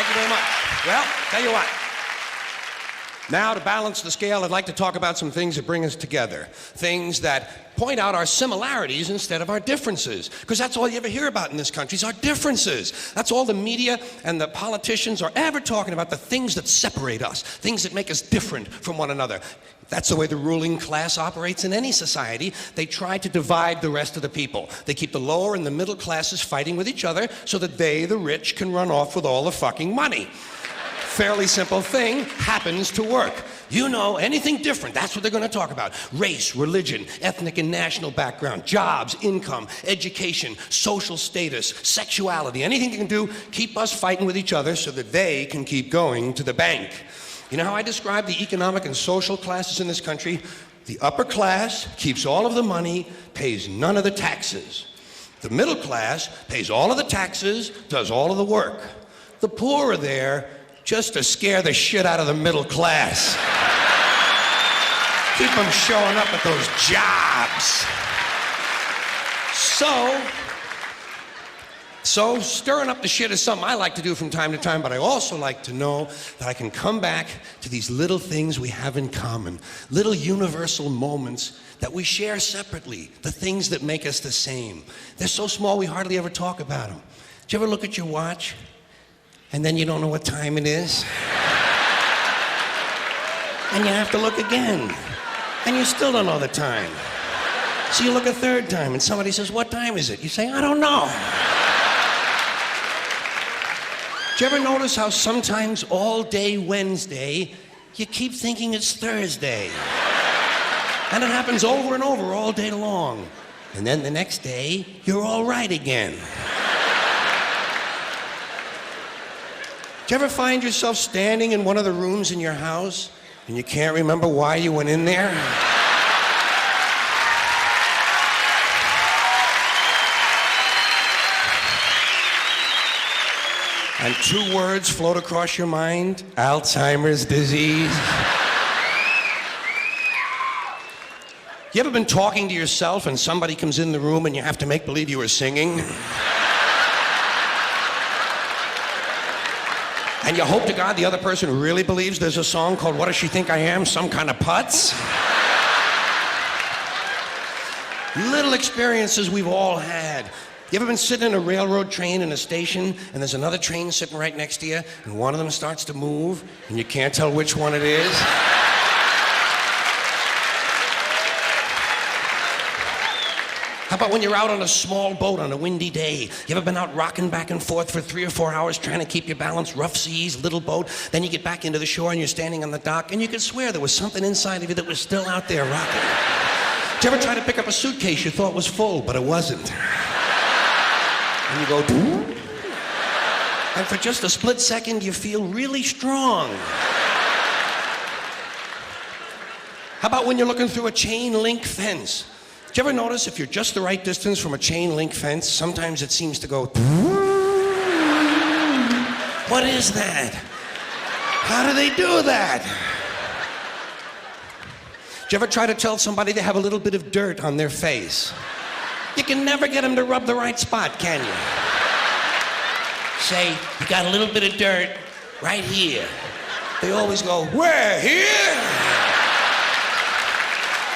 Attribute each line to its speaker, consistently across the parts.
Speaker 1: Thank you very much. Well, tell you what. Now, to balance the scale, I'd like to talk about some things that bring us together. Things that point out our similarities instead of our differences. Because that's all you ever hear about in this country is our differences. That's all the media and the politicians are ever talking about, the things that separate us, things that make us different from one another. That's the way the ruling class operates in any society. They try to divide the rest of the people. They keep the lower and the middle classes fighting with each other so that they, the rich, can run off with all the fucking money. Fairly simple thing, happens to work. You know, anything different, that's what they're going to talk about. Race, religion, ethnic and national background, jobs, income, education, social status, sexuality, anything you can do, keep us fighting with each other so that they can keep going to the bank. You know how I describe the economic and social classes in this country? The upper class keeps all of the money, pays none of the taxes. The middle class pays all of the taxes, does all of the work. The poor are there just to scare the shit out of the middle class. Keep them showing up at those jobs. So stirring up the shit is something I like to do from time to time, but I also like to know that I can come back to these little things we have in common, little universal moments that we share separately, the things that make us the same. They're so small we hardly ever talk about them. Do you ever look at your watch and then you don't know what time it is? And you have to look again, and you still don't know the time. So you look a third time and somebody says, "What time is it?" You say, "I don't know." Do you ever notice how sometimes all day Wednesday, you keep thinking it's Thursday? And it happens over and over all day long. And then the next day, you're all right again. Do you ever find yourself standing in one of the rooms in your house and you can't remember why you went in there? And two words float across your mind: Alzheimer's disease. You ever been talking to yourself and somebody comes in the room and you have to make believe you were singing? And you hope to God the other person really believes there's a song called "What Does She Think I Am? Some Kind of Putz?" Little experiences we've all had. You ever been sitting in a railroad train in a station and there's another train sitting right next to you and one of them starts to move and you can't tell which one it is? How about when you're out on a small boat on a windy day? You ever been out rocking back and forth for 3 or 4 hours trying to keep your balance? Rough seas, little boat. Then you get back into the shore and you're standing on the dock and you could swear there was something inside of you that was still out there rocking. Did you ever try to pick up a suitcase you thought was full, but it wasn't? And you go, "Doo?" And for just a split second, you feel really strong. How about when you're looking through a chain link fence? Did you ever notice if you're just the right distance from a chain link fence, sometimes it seems to go, "Doo?" What is that? How do they do that? Did you ever try to tell somebody they have a little bit of dirt on their face? You can never get them to rub the right spot, can you? Say, "You got a little bit of dirt right here." They always go, "Where? Here?"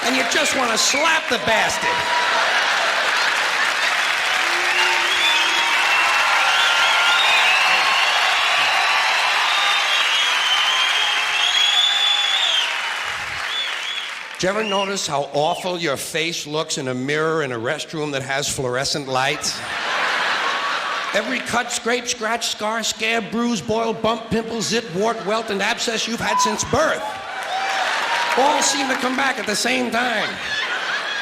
Speaker 1: And you just want to slap the bastard. Do you ever notice how awful your face looks in a mirror in a restroom that has fluorescent lights? Every cut, scrape, scratch, scar, scab, bruise, boil, bump, pimple, zit, wart, welt, and abscess you've had since birth all seem to come back at the same time.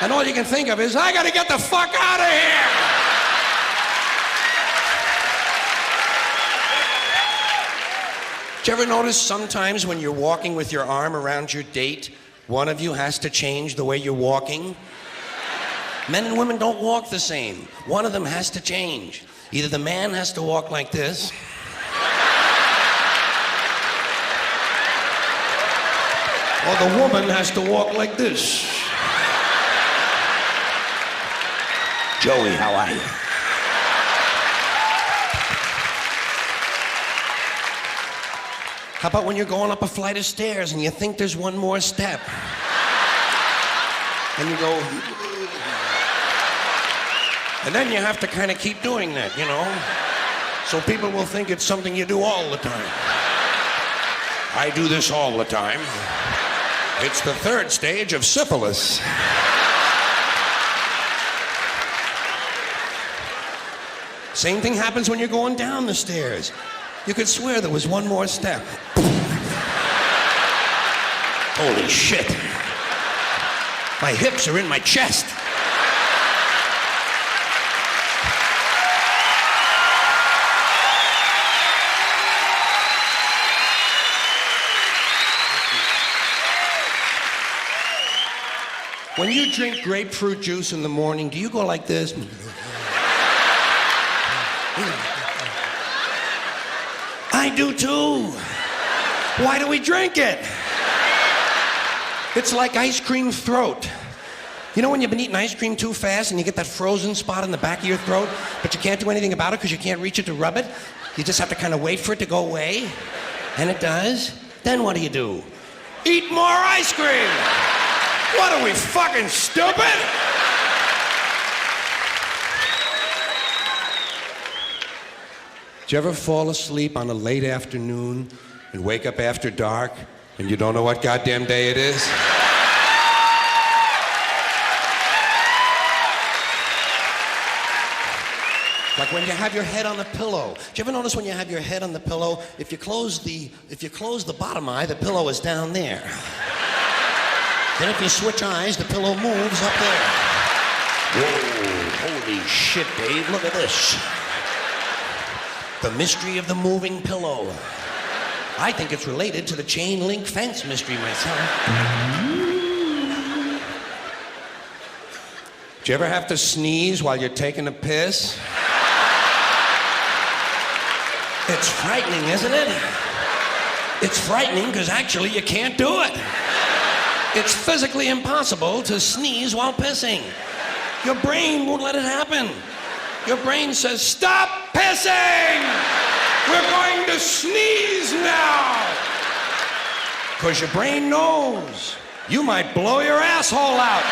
Speaker 1: And all you can think of is, "I gotta get the fuck out of here!" Do you ever notice sometimes when you're walking with your arm around your date, one of you has to change the way you're walking? Men and women don't walk the same. One of them has to change. Either the man has to walk like this, or the woman has to walk like this. "Joey, how are you?" How about when you're going up a flight of stairs and you think there's one more step? And you go... And then you have to kind of keep doing that, you know? So people will think it's something you do all the time. I do this all the time. It's the third stage of syphilis. Same thing happens when you're going down the stairs. You could swear there was one more step. Holy shit. My hips are in my chest. When you drink grapefruit juice in the morning, do you go like this? I do too. Why do we drink it? It's like ice cream throat. You know when you've been eating ice cream too fast and you get that frozen spot in the back of your throat, but you can't do anything about it because you can't reach it to rub it? You just have to kind of wait for it to go away. And it does. Then what do? Eat more ice cream! What are we, fucking stupid? Did you ever fall asleep on a late afternoon and wake up after dark and you don't know what goddamn day it is? Like when you have your head on the pillow. Do you ever notice when you have your head on the pillow, if you close the bottom eye, the pillow is down there. Then if you switch eyes, the pillow moves up there. Whoa, holy shit, Dave, look at this. The mystery of the moving pillow. I think it's related to the chain link fence mystery myself. Do you ever have to sneeze while you're taking a piss? It's frightening, isn't it? It's frightening because actually you can't do it. It's physically impossible to sneeze while pissing. Your brain won't let it happen. Your brain says, stop pissing! We're going to sneeze now! Because your brain knows you might blow your asshole out.